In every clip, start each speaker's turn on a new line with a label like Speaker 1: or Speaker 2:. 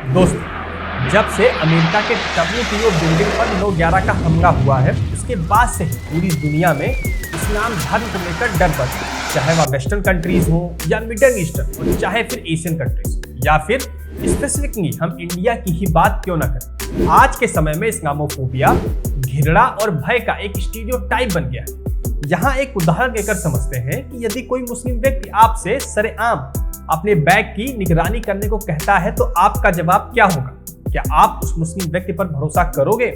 Speaker 1: दोस्तों, जब से अमेरिका के WTO बिल्डिंग पर 9/11 का हमला हुआ है, उसके बाद से ही पूरी दुनिया में इस्लाम धर्म को लेकर डर बढ़ गया। चाहे वह वेस्टर्न कंट्रीज हो या मिडल ईस्टर्न, और चाहे फिर एशियन कंट्रीज या फिर स्पेसिफिकली हम इंडिया की ही बात क्यों ना करें। आज के समय में इस्लामोफोबिया घृणा और भय का एक स्टीरियोटाइप बन गया है। यहाँ एक उदाहरण देकर समझते हैं कि यदि कोई मुस्लिम व्यक्ति आपसे सरेआम अपने बैग की निगरानी करने को कहता है तो आपका जवाब क्या होगा? क्या आप उस मुस्लिम व्यक्ति पर भरोसा करोगे?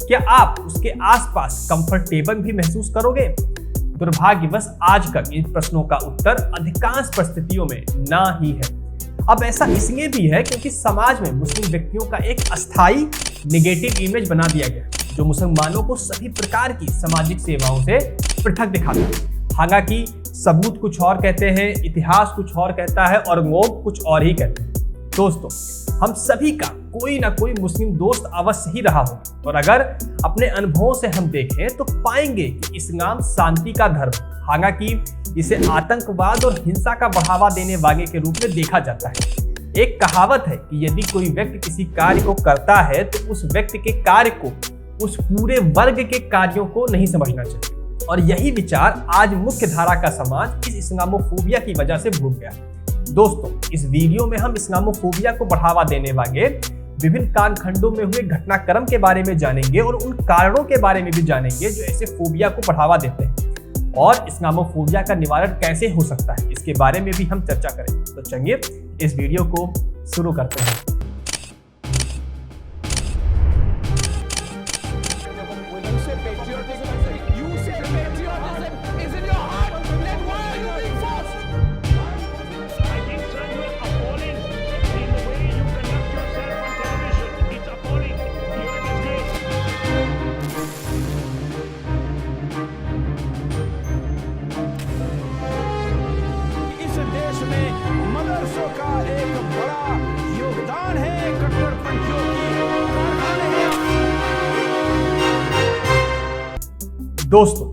Speaker 1: क्या आप उसके आसपास कंफर्टेबल भी महसूस करोगे? दुर्भाग्यवश आजकल इन प्रश्नों का उत्तर अधिकांश परिस्थितियों में ना ही है। अब ऐसा इसलिए भी है क्योंकि समाज में मुस्लिम व्यक्तियों का एक अस्थायी नेगेटिव इमेज बना दिया गया, जो मुसलमानों को सभी प्रकार की सामाजिक सेवाओं से पृथक दिखाता है। हालांकि सबूत कुछ और कहते हैं, इतिहास कुछ और कहता है और लोग कुछ और ही कहते हैं। दोस्तों, हम सभी का कोई ना कोई मुस्लिम दोस्त अवश्य ही रहा होगा, और अगर अपने अनुभवों से हम देखें तो पाएंगे कि इस्लाम शांति का धर्म, हालांकि इसे आतंकवाद और हिंसा का बढ़ावा देने वाले के रूप में देखा जाता है। एक कहावत है कि यदि कोई व्यक्ति किसी कार्य को करता है तो उस व्यक्ति के कार्य को उस पूरे वर्ग के कार्यों को नहीं समझना चाहिए, और यही विचार आज मुख्य धारा का समाज इस इस्लामोफोबिया की वजह से भूल गया। दोस्तों, इस वीडियो में हम इस्लामोफोबिया को बढ़ावा देने वाले विभिन्न कालखंडों में हुए घटनाक्रम के बारे में जानेंगे और उन कारणों के बारे में भी जानेंगे जो ऐसे फोबिया को बढ़ावा देते हैं, और इस्लामोफोबिया का निवारण कैसे हो सकता है इसके बारे में भी हम चर्चा करेंगे। तो चलिए इस वीडियो को शुरू करते हैं।
Speaker 2: मदरसों का एक बड़ा योगदान है कट्टरपंथियों की कारखाने हैं।
Speaker 1: दोस्तों,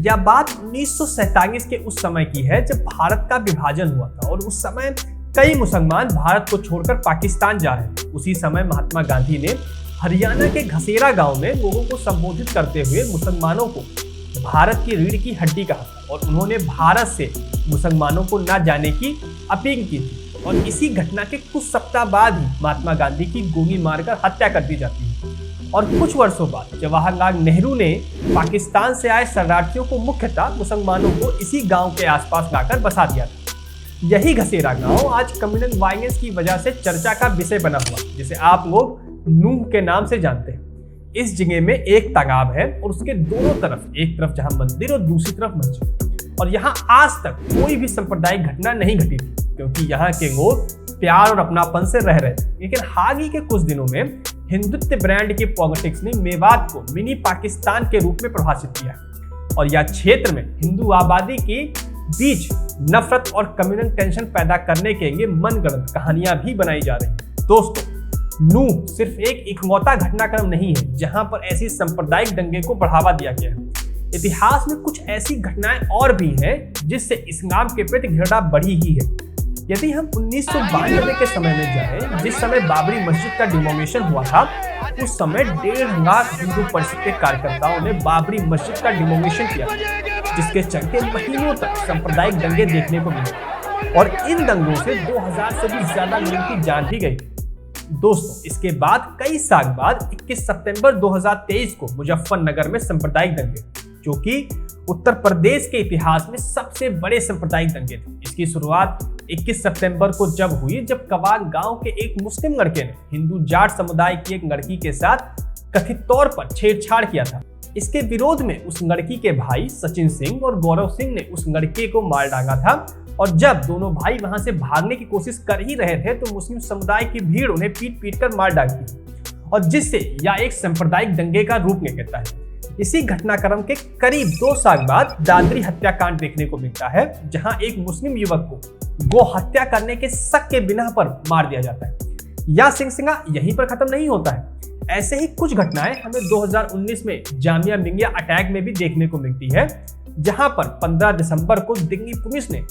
Speaker 1: यह बात 1947 के उस समय की है जब भारत का विभाजन हुआ था, और उस समय कई मुसलमान भारत को छोड़कर पाकिस्तान जा रहे थे। उसी समय महात्मा गांधी ने हरियाणा के घसेरा गांव में लोगों को संबोधित करते हुए मुसलमानों को भारत की रीढ़ की हड्डी कहा, और उन्होंने भारत से मुसलमानों को न जाने की अपील की थी। और इसी घटना के कुछ सप्ताह बाद ही महात्मा गांधी की गोली मारकर हत्या कर दी जाती है, और कुछ वर्षों बाद जवाहरलाल नेहरू ने पाकिस्तान से आए शरणार्थियों को मुख्यतः मुसलमानों को इसी गांव के आसपास लाकर बसा दिया था। यही घसेरा गांव आज कम्युनल वायलेंस की वजह से चर्चा का विषय बना हुआ, जिसे आप लोग नूह के नाम से जानते हैं। इस जगह में एक तालाब है और उसके दोनों तरफ, एक तरफ जहां मंदिर और दूसरी तरफ मस्जिद, और यहाँ आज तक कोई भी सांप्रदायिक घटना नहीं घटी थी, क्योंकि यहाँ के लोग प्यार और अपनापन से रह रहे थे। लेकिन हाल ही के कुछ दिनों में हिंदुत्व ब्रांड की पॉलिटिक्स ने मेवात को मिनी पाकिस्तान के रूप में परिभाषित किया, और यह क्षेत्र में हिंदू आबादी के बीच नफरत और कम्युनल टेंशन पैदा करने के लिए मनगढ़ंत कहानियां भी बनाई जा रही हैं। दोस्तों, नूह सिर्फ एक इकलौता घटनाक्रम नहीं है जहां पर ऐसी सांप्रदायिक दंगे को बढ़ावा दिया गया है। इतिहास में कुछ ऐसी घटनाएं और भी हैं जिससे इस्लाम के प्रति घृणा बढ़ी ही है। यदि हम 1992 के समय में जाएं, जिस समय बाबरी मस्जिद का डिमोलिशन हुआ था, उस समय 1.5 लाख हिंदू परिषद के कार्यकर्ताओं ने बाबरी मस्जिद का डिमोलिशन किया, जिसके चलते महीनों तक सांप्रदायिक दंगे देखने को मिले, और इन दंगों से 2000 से भी ज्यादा लोगों की जान भी गई। दोस्तों, इसके बाद कई साल बाद 21 सितंबर 2023 को मुजफ्फरनगर में सांप्रदायिक दंगे, जो कि उत्तर प्रदेश के इतिहास में सबसे बड़े सांप्रदायिक दंगे थे। इसकी शुरुआत 21 सितंबर को जब हुई, जब कवाग गांव के एक मुस्लिम लड़के ने हिंदू जाट समुदाय की एक लड़की के साथ कथित तौर पर छेड़छाड़ किया था। इसके विरोध में उस लड़की के भाई सचिन सिंह और गौरव सिंह ने उस लड़के को मार डाला था, और जब दोनों भाई वहां से भागने की कोशिश कर ही रहे थे तो मुस्लिम समुदाय की भीड़ उन्हें पीट पीट कर मार डालती है, और जिससे यह एक सांप्रदायिक दंगे का रूप ले लेता है। इसी घटनाक्रम के करीब 2 साल बाद दादरी हत्याकांड देखने को मिलता है, जहां एक मुस्लिम युवक को गो हत्या करने के शक के बिना पर मार दिया जाता है। यह सिलसिला यहीं पर खत्म नहीं होता है। ऐसे ही कुछ घटनाएं हमें 2019 में जामिया मिलिया अटैक में भी देखने को मिलती है, जहां पर 15 दिसंबर को दिल्ली पुलिस ने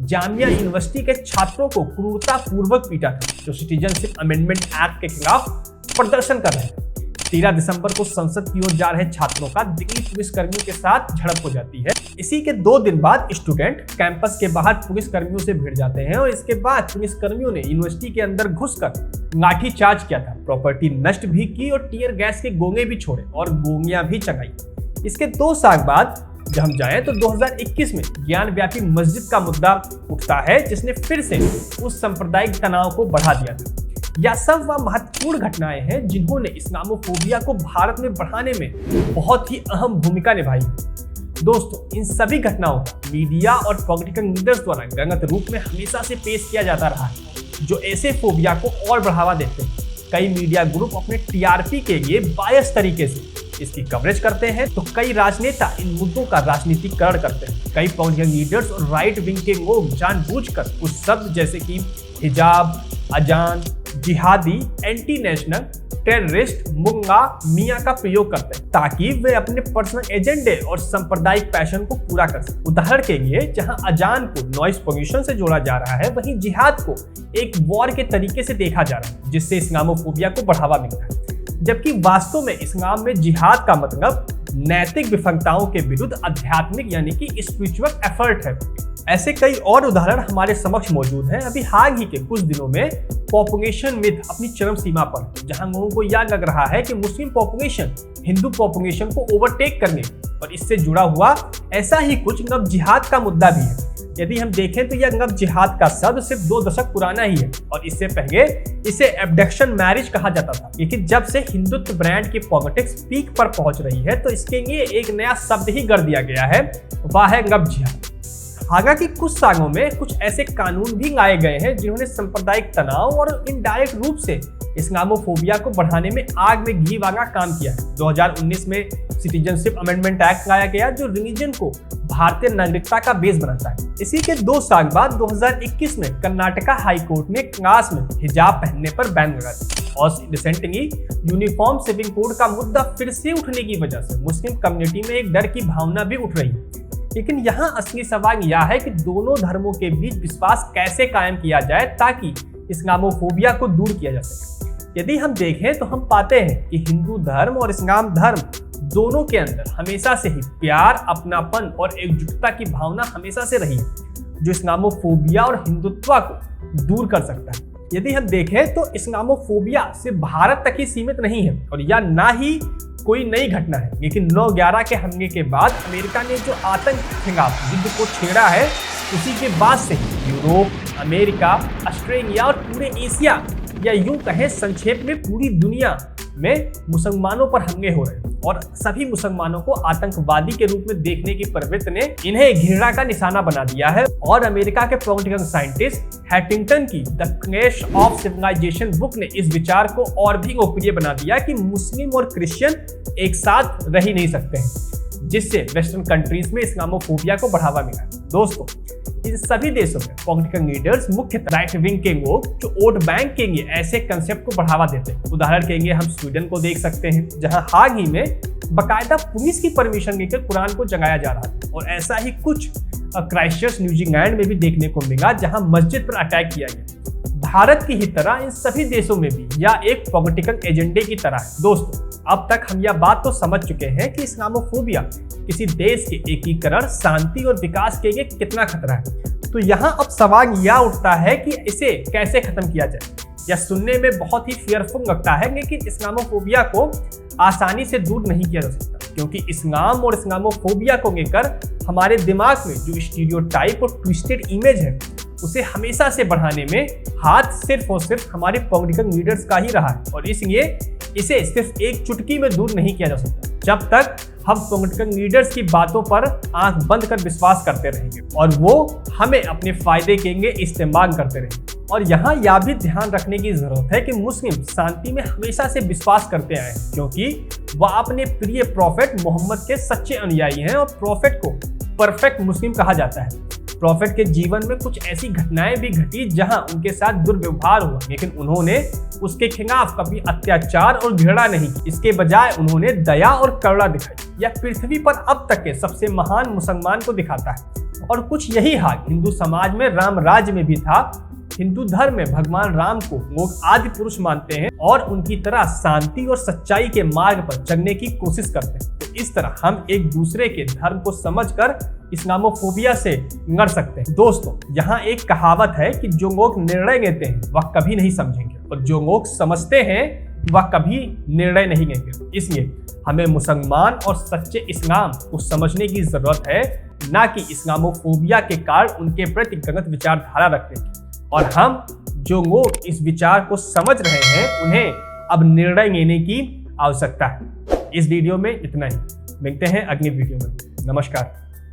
Speaker 1: जामिया यूनिवर्सिटी के छात्रों को क्रूरतापूर्वक पीटा था, जो सिटीजनशिप अमेंडमेंट एक्ट के खिलाफ प्रदर्शन कर रहे थे। 13 दिसंबर को संसद की ओर जा रहे छात्रों का दिल्ली पुलिस कर्मियों के साथ झड़प हो जाती है। इसी के 2 दिन बाद स्टूडेंट कैंपस के बाहर पुलिस कर्मियों से भिड़ जाते हैं और इसके बाद पुलिस कर्मियों ने यूनिवर्सिटी के अंदर घुसकर लाठीचार्ज किया था, प्रॉपर्टी नष्ट भी की और टीयर गैस के गोले भी छोड़े और गोलियां भी चलाई। इसके 2 साल बाद जब हम जाएं तो 2021 में ज्ञानव्यापी मस्जिद का मुद्दा उठता है, जिसने फिर से उस सांप्रदायिक तनाव को बढ़ा दिया था। यह सब वह महत्वपूर्ण घटनाएं हैं जिन्होंने इस्लामोफोबिया को भारत में बढ़ाने में बहुत ही अहम भूमिका निभाई है। दोस्तों, इन सभी घटनाओं को मीडिया और पॉलिटिकल लीडर्स द्वारा गलत रूप में हमेशा से पेश किया जाता रहा है, जो ऐसे फोबिया को और बढ़ावा देते हैं। कई मीडिया ग्रुप अपने टीआरपी के लिए बायस तरीके से इसकी कवरेज करते हैं, तो कई राजनेता इन मुद्दों का राजनीतिकरण करते हैं। कई पॉलिटिकल लीडर्स और राइट विंग के लोग जानबूझकर कुछ शब्द जैसे कि हिजाब, अजान, जिहादी, एंटी नेशनल, टेररिस्ट, मुंगा, मियां का प्रयोग करते हैं ताकि वे अपने पर्सनल एजेंडे और सांप्रदायिक पैशन को पूरा कर सकें। उदाहरण के लिए, जहां अजान को नॉइस पोल्यूशन से जोड़ा जा रहा है, वहीं जिहाद को एक वॉर के तरीके से देखा जा रहा है, जिससे इस्लामोफोबिया को बढ़ावा मिलता है। जबकि वास्तव में इस्लाम में जिहाद का मतलब नैतिक विफलताओं के विरुद्ध आध्यात्मिक यानी कि स्पिरिचुअल एफर्ट है। ऐसे कई और उदाहरण हमारे समक्ष मौजूद हैं। अभी हाल ही के कुछ दिनों में पॉपुलेशन मिथ अपनी चरम सीमा पर, जहां लोगों को यह लग रहा है कि मुस्लिम पॉपुलेशन हिंदू पॉपुलेशन को ओवरटेक करने और इससे जुड़ा हुआ ऐसा ही कुछ नव जिहाद का मुद्दा भी है। यदि हम देखें तो यह नव जिहाद का शब्द सिर्फ 2 दशक पुराना ही है और इससे पहले इसे एब्डक्शन मैरिज कहा जाता था। लेकिन जब से हिंदुत्व ब्रांड की पॉलिटिक्स पीक पर पहुंच रही है, तो इसके लिए एक नया शब्द ही गढ़ दिया गया है, वह है नव जिहाद। हालांकि कुछ सालों में कुछ ऐसे कानून भी लाए गए हैं जिन्होंने सांप्रदायिक तनाव और इनडायरेक्ट रूप से इस्लामोफोबिया को बढ़ाने में आग में घी वाला काम किया है। 2019 में सिटीजनशिप अमेंडमेंट एक्ट लाया गया, जो रिलीजन को भारतीय नागरिकता का बेस बनाता है। इसी के 2 साल बाद 2021 में कर्नाटका हाई कोर्ट ने क्लास में हिजाब पहनने पर बैन लगा दिया। और रिसेंटली यूनिफॉर्म सिविल कोड का मुद्दा फिर से उठने की वजह से मुस्लिम कम्युनिटी में एक डर की भावना भी उठ रही है। लेकिन यहाँ असली सवाल यह है कि दोनों धर्मों के बीच विश्वास कैसे कायम किया जाए ताकि इस्लामोफोबिया को दूर किया जा सके। यदि हम देखें तो हम पाते हैं कि हिंदू धर्म और इस्लाम धर्म दोनों के अंदर हमेशा से ही प्यार, अपनापन और एकजुटता की भावना हमेशा से रही है, जो इस्लामोफोबिया और हिंदुत्व को दूर कर सकता है। यदि हम देखें तो इस्लामोफोबिया सिर्फ भारत तक ही सीमित नहीं है और यह ना ही कोई नई घटना है, लेकिन 9/11 के हमले के बाद अमेरिका ने जो आतंक के खिलाफ युद्ध को छेड़ा है, उसी के बाद से यूरोप, अमेरिका, ऑस्ट्रेलिया और पूरे एशिया या यूं कहें संक्षेप में पूरी दुनिया में मुसलमानों पर हमले हो रहे हैं और सभी मुसलमानों को आतंकवादी के रूप में देखने की प्रवृत्ति ने इन्हें घृणा का निशाना बना दिया है। और अमेरिका के पॉलिटिकल साइंटिस्ट हैटिंगटन की the clash of civilisation book ने इस विचार को और भी लोकप्रिय बना दिया कि मुस्लिम और क्रिश्चियन एक साथ रह ही नहीं सकते हैं, जिससे वेस्टर्न कंट्रीज में इस्लामोफोबिया को बढ़ावा मिला। दोस्तों, इन सभी देशों में पॉलिटिकल लीडर्स मुख्यतः राइट विंग के लोग जो वोट बैंक के लिए ऐसे कंसेप्ट को बढ़ावा देते हैं। उदाहरण के लिए हम स्वीडन को देख सकते हैं, जहां हाल ही में बाकायदा पुलिस की परमिशन लेकर कुरान को जलाया जा रहा था। और ऐसा ही कुछ क्राइस्टचर्च न्यूजीलैंड में भी देखने को मिला, जहां मस्जिद पर अटैक किया गया। भारत की ही तरह इन सभी देशों में भी यह एक पॉलिटिकल एजेंडे की तरह है। दोस्तों, अब तक हम यह बात तो समझ चुके हैं कि इस्लामोफोबिया किसी देश के एकीकरण, शांति और विकास के लिए कितना खतरा है। तो यहाँ अब सवाल यह उठता है कि इसे कैसे खत्म किया जाए। यह सुनने में बहुत ही फियरफुल लगता है, लेकिन इस्लामोफोबिया को आसानी से दूर नहीं किया जा सकता, क्योंकि इस्लाम और इस्लामोफोबिया को लेकर हमारे दिमाग में जो स्टीरियोटाइप और ट्विस्टेड इमेज है, उसे हमेशा से बढ़ाने में हाथ सिर्फ और सिर्फ हमारे पॉलिटिकल लीडर्स का ही रहा है। और इसलिए इसे सिर्फ एक चुटकी में दूर नहीं किया जा सकता जब तक हम पॉलिटिकल लीडर्स की बातों पर आंख बंद कर विश्वास करते रहेंगे और वो हमें अपने फायदे के लिए इस्तेमाल करते रहेंगे। और यहाँ यह भी ध्यान रखने की जरूरत है कि मुस्लिम शांति में हमेशा से विश्वास करते आए हैं, क्योंकि वह अपने प्रिय प्रॉफेट मोहम्मद के सच्चे अनुयायी हैं और प्रॉफेट को परफेक्ट मुस्लिम कहा जाता है। प्रॉफिट के जीवन में कुछ ऐसी घटनाएं भी घटी जहां उनके साथ दुर्व्यवहार हुआ, लेकिन उन्होंने उसके खिलाफ कभी अत्याचार और घृणा नहीं की। इसके बजाय उन्होंने दया और करुणा दिखाई। यह पृथ्वी पर अब तक के सबसे महान मुसलमान को दिखाता है। और कुछ यही हाल हिंदू समाज में राम राज्य में भी था। हिंदू धर्म में भगवान राम को लोग आदि पुरुष मानते हैं और उनकी तरह शांति और सच्चाई के मार्ग पर चलने की कोशिश करते हैं। तो इस तरह हम एक दूसरे के धर्म को समझकर इस्लामोफोबिया से लड़ सकते हैं। दोस्तों, यहाँ एक कहावत है कि जो लोग निर्णय लेते हैं वह कभी नहीं समझेंगे और जो लोग समझते हैं वह कभी निर्णय नहीं लेंगे। इसलिए हमें मुसलमान और सच्चे इस्लाम को समझने की जरूरत है, न कि इस्लामोफोबिया के कारण उनके प्रति गलत विचारधारा रखने की। और हम जो लोग इस विचार को समझ रहे हैं उन्हें अब निर्णय लेने की आवश्यकता है। इस वीडियो में इतना ही। मिलते हैं अगली वीडियो में। नमस्कार।